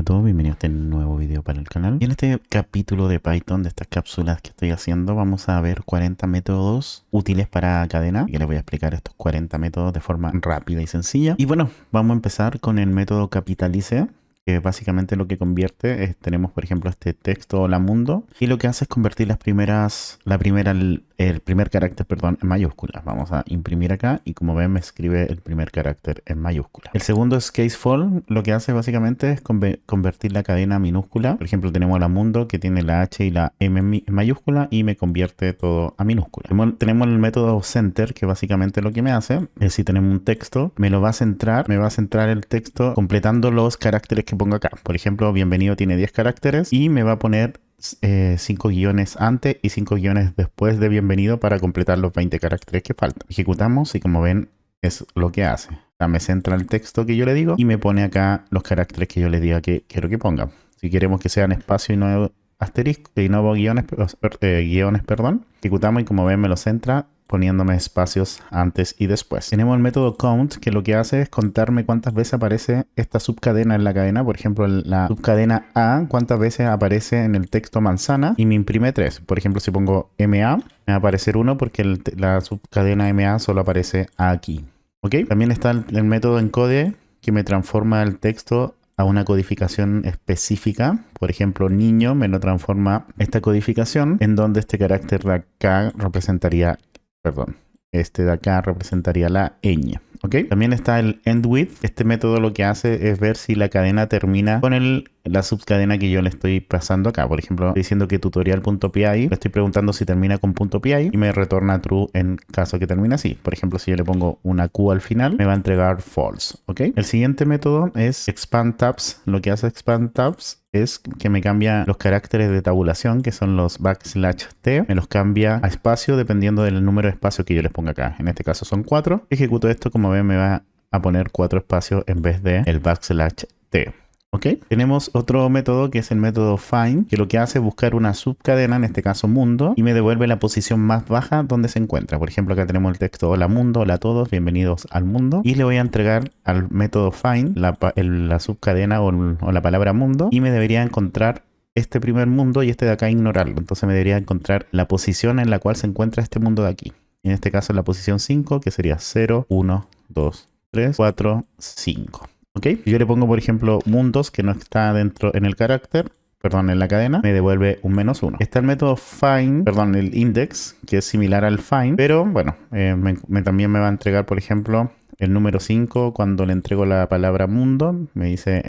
Hola a todos, bienvenidos a este nuevo video para el canal. Y en este capítulo de Python, de estas cápsulas que estoy haciendo, vamos a ver 40 métodos útiles para cadena. Y les voy a explicar estos 40 métodos de forma rápida y sencilla. Y bueno, vamos a empezar con el método capitalice, que básicamente lo que convierte es, tenemos por ejemplo este texto hola mundo, y lo que hace es convertir el primer carácter, perdón, en mayúsculas. Vamos a imprimir acá y como ven me escribe el primer carácter en mayúscula. El segundo es casefall, lo que hace básicamente es convertir la cadena a minúscula. Por ejemplo tenemos hola mundo que tiene la H y la M en mayúscula y me convierte todo a minúscula. Tenemos el método center, que básicamente lo que me hace es, si tenemos un texto, me va a centrar el texto completando los caracteres que pongo acá. Por ejemplo, bienvenido tiene 10 caracteres y me va a poner 5 guiones antes y 5 guiones después de bienvenido para completar los 20 caracteres que faltan. Ejecutamos y como ven es lo que hace. O sea, me centra el texto que yo le digo y me pone acá los caracteres que yo le diga que quiero que ponga. Si queremos que sean espacio y no asterisco y no guiones, perdón, ejecutamos y como ven me lo centra poniéndome espacios antes y después. Tenemos el método count, que lo que hace es contarme cuántas veces aparece esta subcadena en la cadena. Por ejemplo, la subcadena A, cuántas veces aparece en el texto manzana y me imprime 3. Por ejemplo, si pongo MA, me va a aparecer 1 porque la subcadena MA solo aparece aquí. ¿Ok? También está el método encode, que me transforma el texto a una codificación específica. Por ejemplo, niño me lo transforma esta codificación en donde este carácter de acá representaría, este de acá representaría la ñ. ¿Ok? También está el end with. Este método lo que hace es ver si la cadena termina con la subcadena que yo le estoy pasando acá. Por ejemplo, estoy diciendo que tutorial.py, le estoy preguntando si termina con .py y me retorna true en caso que termine así. Por ejemplo, si yo le pongo una Q al final, me va a entregar false. ¿Ok? El siguiente método es expand tabs. Lo que hace expand tabs es que me cambia los caracteres de tabulación, que son los \t, me los cambia a espacio dependiendo del número de espacios que yo les ponga acá. En este caso son 4. Ejecuto esto, como ven me va a poner 4 espacios en vez de el \t. ¿Ok? Tenemos otro método que es el método find, que lo que hace es buscar una subcadena, en este caso mundo, y me devuelve la posición más baja donde se encuentra. Por ejemplo, acá tenemos el texto hola mundo, hola a todos, bienvenidos al mundo, y le voy a entregar al método find la subcadena o la palabra mundo, y me debería encontrar este primer mundo y este de acá ignorarlo. Entonces me debería encontrar la posición en la cual se encuentra este mundo de aquí. En este caso la posición 5, que sería 0, 1, 2, 3, 4, 5. ¿Ok? Si yo le pongo, por ejemplo, mundos, que no está dentro en el carácter, perdón, en la cadena, me devuelve un -1. Está el método find, perdón, el index, que es similar al find, pero bueno, también me va a entregar, por ejemplo, el número 5 cuando le entrego la palabra mundo, me dice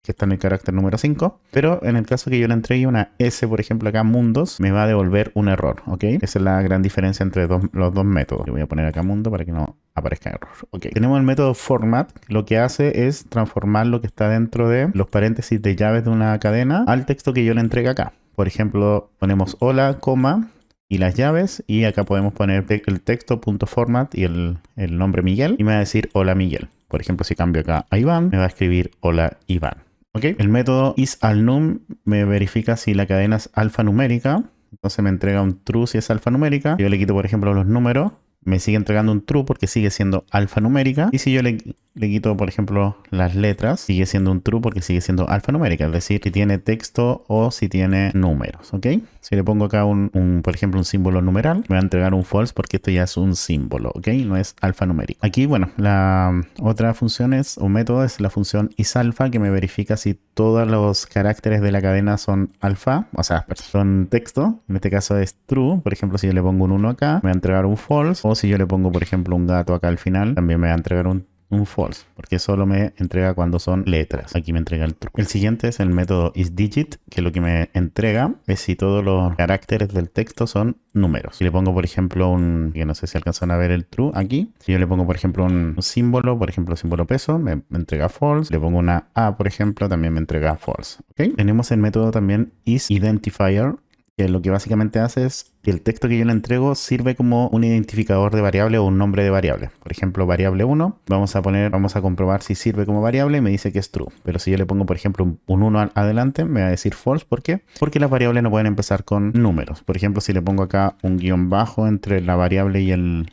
que está en el carácter número 5, pero en el caso que yo le entregue una S, por ejemplo, acá mundos, me va a devolver un error, ¿ok? Esa es la gran diferencia entre los dos métodos. Yo voy a poner acá mundo para que no aparezca error, ¿ok? Tenemos el método format, lo que hace es transformar lo que está dentro de los paréntesis de llaves de una cadena al texto que yo le entregue acá. Por ejemplo, ponemos hola, coma, y las llaves, y acá podemos poner el texto.format y el nombre Miguel, y me va a decir hola Miguel. Por ejemplo, si cambio acá a Iván, me va a escribir hola Iván. ¿Okay? El método isAlnum me verifica si la cadena es alfanumérica. Entonces me entrega un true si es alfanumérica. Yo le quito, por ejemplo, los números. Me sigue entregando un true porque sigue siendo alfanumérica. Y si yo le quito, por ejemplo, las letras, sigue siendo un true porque sigue siendo alfanumérica. Es decir, si tiene texto o si tiene números. ¿Ok? Si le pongo acá por ejemplo, un símbolo numeral, me va a entregar un false porque esto ya es un símbolo. ¿Ok? No es alfanumérico. Aquí, bueno, la otra función o método es la función isalfa, que me verifica si todos los caracteres de la cadena son alfa, o sea, son texto. En este caso es true. Por ejemplo, si yo le pongo un 1 acá, me va a entregar un false. O si yo le pongo, por ejemplo, un gato acá al final, también me va a entregar un false, porque solo me entrega cuando son letras. Aquí me entrega el true. El siguiente es el método isDigit, que lo que me entrega es si todos los caracteres del texto son números. Si le pongo, por ejemplo, que no sé si alcanzan a ver el true aquí. Si yo le pongo, por ejemplo, un símbolo, por ejemplo, símbolo peso, me entrega false. Le pongo una A, por ejemplo, también me entrega false. ¿Okay? Tenemos el método también isIdentifier, que lo que básicamente hace es que el texto que yo le entrego sirve como un identificador de variable o un nombre de variable. Por ejemplo, variable 1, vamos a comprobar si sirve como variable y me dice que es true. Pero si yo le pongo, por ejemplo, un 1 adelante, me va a decir false. ¿Por qué? Porque las variables no pueden empezar con números. Por ejemplo, si le pongo acá un guión bajo entre la variable y el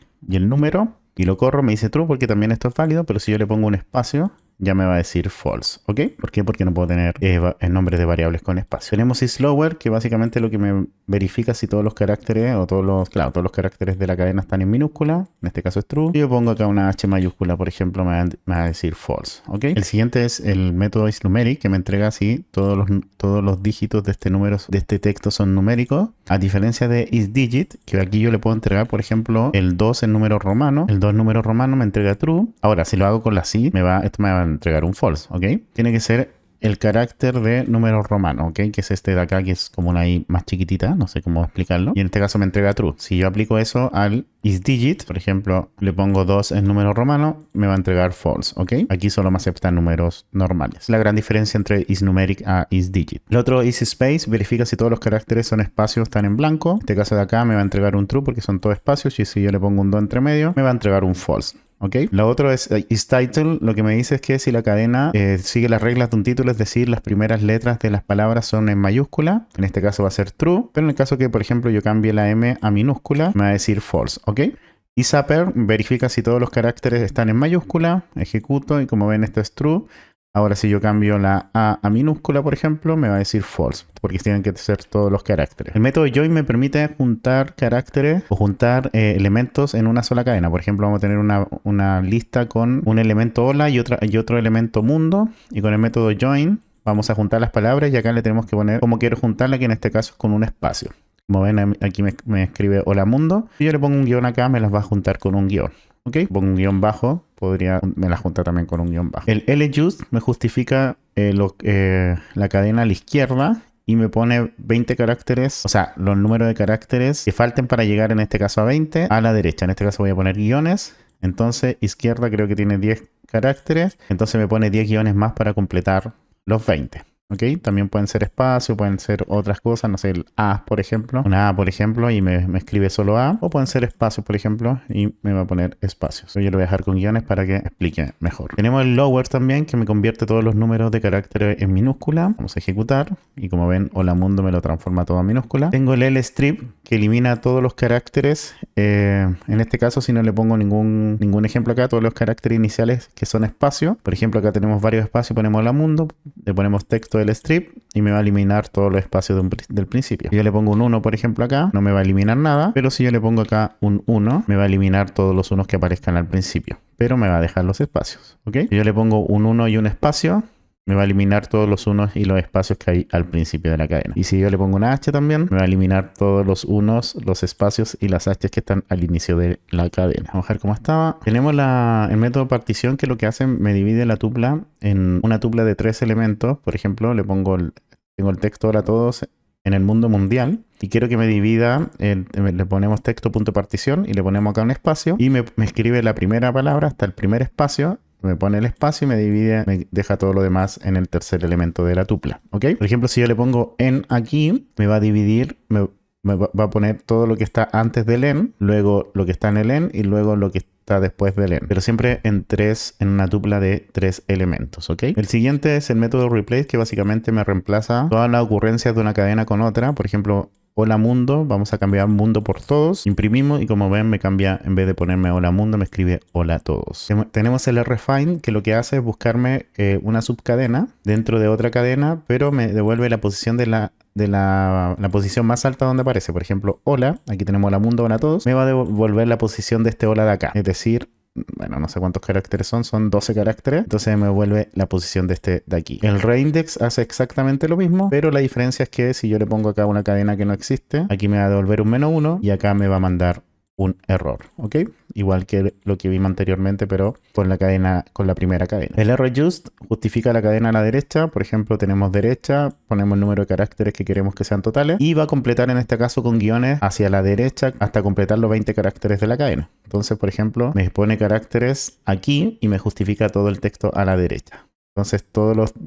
número y lo corro, me dice true porque también esto es válido. Pero si yo le pongo un espacio ya me va a decir false, ¿ok? ¿Por qué? Porque no puedo tener nombres de variables con espacio. Tenemos isLower, que básicamente lo que me verifica si todos los caracteres o todos los caracteres de la cadena están en minúscula. En este caso es true. Si yo pongo acá una H mayúscula, por ejemplo, me va a decir false, ¿ok? El siguiente es el método isNumeric, que me entrega si todos los dígitos de este número, de este texto son numéricos. A diferencia de isDigit, que aquí yo le puedo entregar, por ejemplo, el 2 en número romano. El 2 en número romano me entrega true. Ahora, si lo hago con la si, esto me va a entregar un false, ¿ok? Tiene que ser el carácter de número romano, ¿ok? Que es este de acá, que es como una i más chiquitita, no sé cómo explicarlo. Y en este caso me entrega true. Si yo aplico eso al isDigit, por ejemplo, le pongo 2 en número romano, me va a entregar false, ¿ok? Aquí solo me aceptan números normales. La gran diferencia entre isNumeric a isDigit. El otro isSpace verifica si todos los caracteres son espacios, están en blanco. En este caso de acá me va a entregar un true porque son todos espacios. Y si yo le pongo un 2 entre medio, me va a entregar un false. ¿Ok? Lo otro es isTitle. Lo que me dice es que si la cadena sigue las reglas de un título, es decir, las primeras letras de las palabras son en mayúscula, en este caso va a ser true, pero en el caso que, por ejemplo, yo cambie la M a minúscula, me va a decir false, ¿ok? isZapper verifica si todos los caracteres están en mayúscula, ejecuto y como ven esto es true. Ahora si yo cambio la A a minúscula, por ejemplo, me va a decir false, porque tienen que ser todos los caracteres. El método join me permite juntar caracteres o juntar elementos en una sola cadena. Por ejemplo, vamos a tener una lista con un elemento hola y otro elemento mundo. Y con el método join vamos a juntar las palabras y acá le tenemos que poner como quiero juntarla, que en este caso es con un espacio. Como ven, aquí me escribe hola mundo. Si yo le pongo un guión acá, me las va a juntar con un guión. ¿Ok? Pongo un guión bajo, me la junta también con un guión bajo. El LJust me justifica la cadena a la izquierda y me pone 20 caracteres, o sea, los números de caracteres que falten para llegar en este caso a 20 a la derecha. En este caso voy a poner guiones. Entonces, izquierda creo que tiene 10 caracteres. Entonces me pone 10 guiones más para completar los 20. ¿Ok? También pueden ser espacio, pueden ser otras cosas, no sé, el A, por ejemplo. Una A, por ejemplo, y me escribe solo A. O pueden ser espacios, por ejemplo, y me va a poner espacios. Yo lo voy a dejar con guiones para que explique mejor. Tenemos el lower también, que me convierte todos los números de carácter en minúscula. Vamos a ejecutar. Y como ven, hola mundo me lo transforma todo en minúscula. Tengo el lstrip, que elimina todos los caracteres. En este caso, si no le pongo ningún ejemplo acá, todos los caracteres iniciales que son espacio. Por ejemplo, acá tenemos varios espacios, ponemos hola mundo, le ponemos texto del strip y me va a eliminar todos los espacios del principio. Si yo le pongo un 1, por ejemplo, acá, no me va a eliminar nada, pero si yo le pongo acá un 1, me va a eliminar todos los 1 que aparezcan al principio, pero me va a dejar los espacios, ¿ok? Si yo le pongo un 1 y un espacio, me va a eliminar todos los 1 y los espacios que hay al principio de la cadena. Y si yo le pongo una H también, me va a eliminar todos los 1, los espacios y las H que están al inicio de la cadena. Vamos a ver cómo estaba. Tenemos el método partición, que lo que hace me divide la tupla en una tupla de 3 elementos. Por ejemplo, tengo el texto ahora todos en el mundo mundial y quiero que me divida, le ponemos texto.partición y le ponemos acá un espacio y me escribe la primera palabra hasta el primer espacio. Me pone el espacio y me divide, me deja todo lo demás en el tercer elemento de la tupla, ¿ok? Por ejemplo, si yo le pongo en aquí, me va a dividir, me va a poner todo lo que está antes del en, luego lo que está en el en y luego lo que está después del en. Pero siempre en una tupla de 3 elementos, ¿ok? El siguiente es el método replace, que básicamente me reemplaza todas las ocurrencias de una cadena con otra. Por ejemplo, hola mundo, vamos a cambiar mundo por todos, imprimimos y como ven me cambia, en vez de ponerme hola mundo me escribe hola todos. Tenemos el refine, que lo que hace es buscarme una subcadena dentro de otra cadena, pero me devuelve la posición de la posición más alta donde aparece. Por ejemplo, hola, aquí tenemos hola mundo, hola todos, me va a devolver la posición de este hola de acá, es decir, bueno, no sé cuántos caracteres son 12 caracteres, entonces me vuelve la posición de este de aquí. El reindex hace exactamente lo mismo, pero la diferencia es que si yo le pongo acá una cadena que no existe, aquí me va a devolver un -1 y acá me va a mandar un error, ¿ok? Igual que lo que vimos anteriormente, pero con la primera cadena. El rjust justifica la cadena a la derecha. Por ejemplo, tenemos derecha, ponemos el número de caracteres que queremos que sean totales y va a completar en este caso con guiones hacia la derecha hasta completar los 20 caracteres de la cadena. Entonces, por ejemplo, me pone caracteres aquí y me justifica todo el texto a la derecha. Entonces,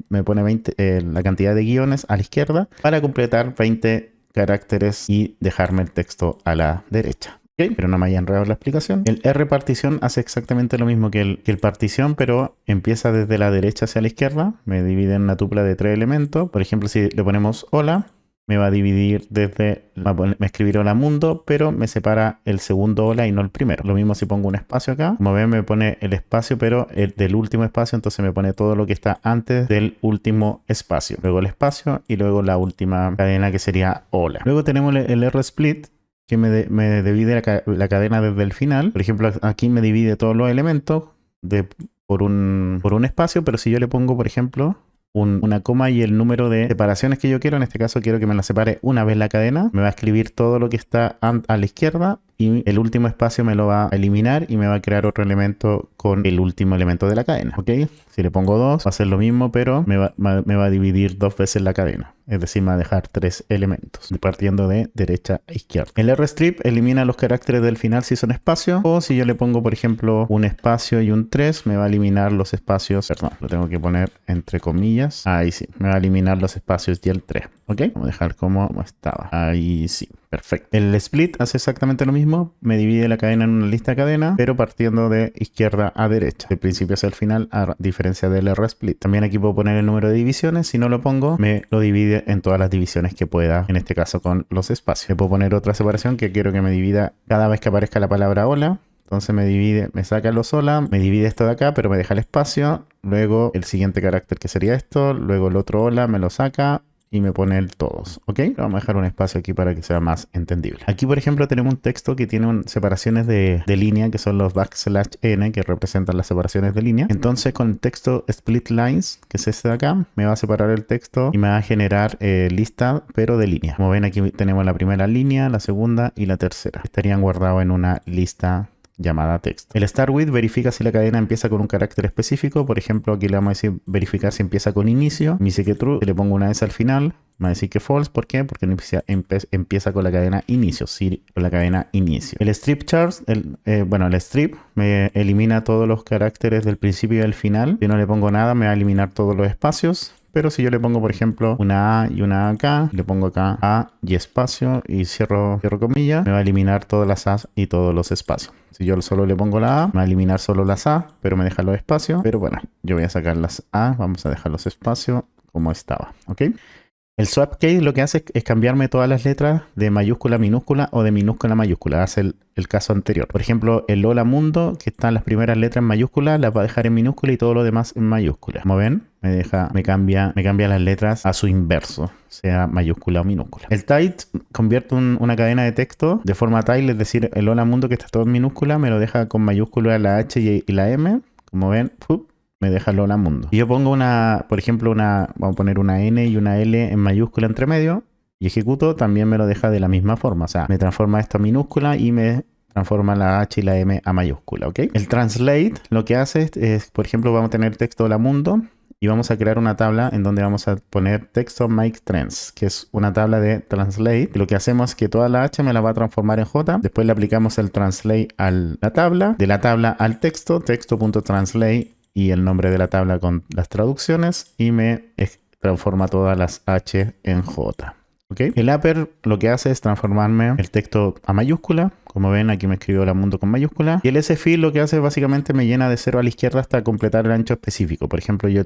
me pone la cantidad de guiones a la izquierda para completar 20 caracteres y dejarme el texto a la derecha. Okay, pero no me haya enredado la explicación. El rpartición hace exactamente lo mismo que el partición, pero empieza desde la derecha hacia la izquierda. Me divide en una tupla de 3 elementos. Por ejemplo, si le ponemos hola, me va a dividir desde, me escribir hola mundo, pero me separa el segundo hola y no el primero. Lo mismo si pongo un espacio acá, como ven me pone el espacio, pero el del último espacio, entonces me pone todo lo que está antes del último espacio. Luego el espacio y luego la última cadena que sería hola. Luego tenemos el R-split, que me divide la cadena desde el final. Por ejemplo, aquí me divide todos los elementos por un espacio, pero si yo le pongo, por ejemplo, una coma y el número de separaciones que yo quiero, en este caso quiero que me la separe una vez la cadena, me va a escribir todo lo que está a la izquierda y el último espacio me lo va a eliminar y me va a crear otro elemento con el último elemento de la cadena, ¿ok? Si le pongo 2 va a ser lo mismo, pero me va a dividir 2 veces la cadena, es decir, me va a dejar 3 elementos partiendo de derecha a izquierda. El R-strip elimina los caracteres del final si son espacios, o si yo le pongo, por ejemplo, un espacio y un 3, me va a eliminar los espacios, perdón, lo tengo que poner entre comillas, ahí sí, me va a eliminar los espacios y el 3, ¿ok? Vamos a dejar como estaba, ahí sí. Perfecto. El split hace exactamente lo mismo, me divide la cadena en una lista de cadena, pero partiendo de izquierda a derecha, del principio hacia el final, a diferencia del R-split. También aquí puedo poner el número de divisiones, si no lo pongo, me lo divide en todas las divisiones que pueda, en este caso con los espacios. Le puedo poner otra separación que quiero que me divida cada vez que aparezca la palabra hola. Entonces me divide, me saca los hola, me divide esto de acá, pero me deja el espacio. Luego el siguiente carácter que sería esto, luego el otro hola me lo saca y me pone el todos, ¿ok? Vamos a dejar un espacio aquí para que sea más entendible. Aquí, por ejemplo, tenemos un texto que tiene separaciones de línea, que son los \n, que representan las separaciones de línea. Entonces, con el texto split lines, que es este de acá, me va a separar el texto y me va a generar lista, pero de línea. Como ven, aquí tenemos la primera línea, la segunda y la tercera. Estarían guardados en una lista llamada texto. El start with verifica si la cadena empieza con un carácter específico. Por ejemplo, aquí le vamos a decir verificar si empieza con inicio. Me dice que true. Si le pongo una S al final, me va a decir que false. ¿Por qué? Porque empieza con la cadena inicio. Sí, con la cadena inicio. El strip charts, el strip me elimina todos los caracteres del principio y del final. Si no le pongo nada, me va a eliminar todos los espacios. Pero si yo le pongo, por ejemplo, una A y una A acá, le pongo acá A y espacio y cierro comillas, me va a eliminar todas las A y todos los espacios. Si yo solo le pongo la A, me va a eliminar solo las A, pero me deja los espacios. Pero bueno, yo voy a sacar las A, vamos a dejar los espacios como estaba, ¿ok? El swap case lo que hace es cambiarme todas las letras de mayúscula a minúscula o de minúscula a mayúscula. Hace el caso anterior. Por ejemplo, el hola mundo, que están las primeras letras en mayúscula, las va a dejar en minúscula y todo lo demás en mayúscula. Como ven, me cambia las letras a su inverso, sea mayúscula o minúscula. El type convierte una cadena de texto de forma tile, es decir, el hola mundo que está todo en minúscula, me lo deja con mayúscula la H y la M. Como ven, me deja el hola mundo. Y yo pongo por ejemplo, vamos a poner una N y una L en mayúscula entre medio y ejecuto, también me lo deja de la misma forma. O sea, me transforma esto a minúscula y me transforma la H y la M a mayúscula, ¿ok? El translate lo que hace es, por ejemplo, vamos a tener texto hola mundo y vamos a crear una tabla en donde vamos a poner texto make trends, que es una tabla de translate. Y lo que hacemos es que toda la H me la va a transformar en J. Después le aplicamos el translate a la tabla, de la tabla al texto.translate y el nombre de la tabla con las traducciones y me transforma todas las H en J. ¿Okay? El upper lo que hace es transformarme el texto a mayúscula. Como ven, aquí me escribió la mundo con mayúscula. Y el sfill lo que hace básicamente me llena de 0 a la izquierda hasta completar el ancho específico. Por ejemplo, yo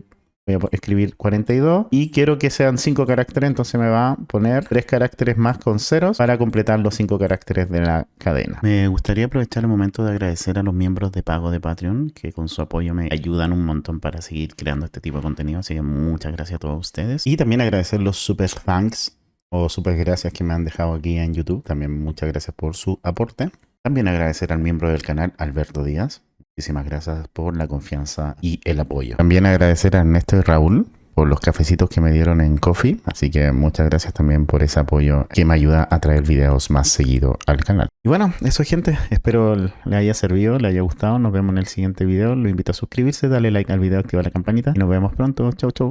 voy a escribir 42 y quiero que sean 5 caracteres, entonces me va a poner 3 caracteres más con ceros para completar los 5 caracteres de la cadena. Me gustaría aprovechar el momento de agradecer a los miembros de pago de Patreon, que con su apoyo me ayudan un montón para seguir creando este tipo de contenido, así que muchas gracias a todos ustedes. Y también agradecer los super thanks o super gracias que me han dejado aquí en YouTube. También muchas gracias por su aporte. También agradecer al miembro del canal, Alberto Díaz. Muchísimas gracias por la confianza y el apoyo. También agradecer a Ernesto y Raúl por los cafecitos que me dieron en Coffee. Así que muchas gracias también por ese apoyo que me ayuda a traer videos más seguido al canal. Y bueno, eso gente. Espero le haya servido, le haya gustado. Nos vemos en el siguiente video. Lo invito a suscribirse, darle like al video, activar la campanita. Y nos vemos pronto. Chau, chau.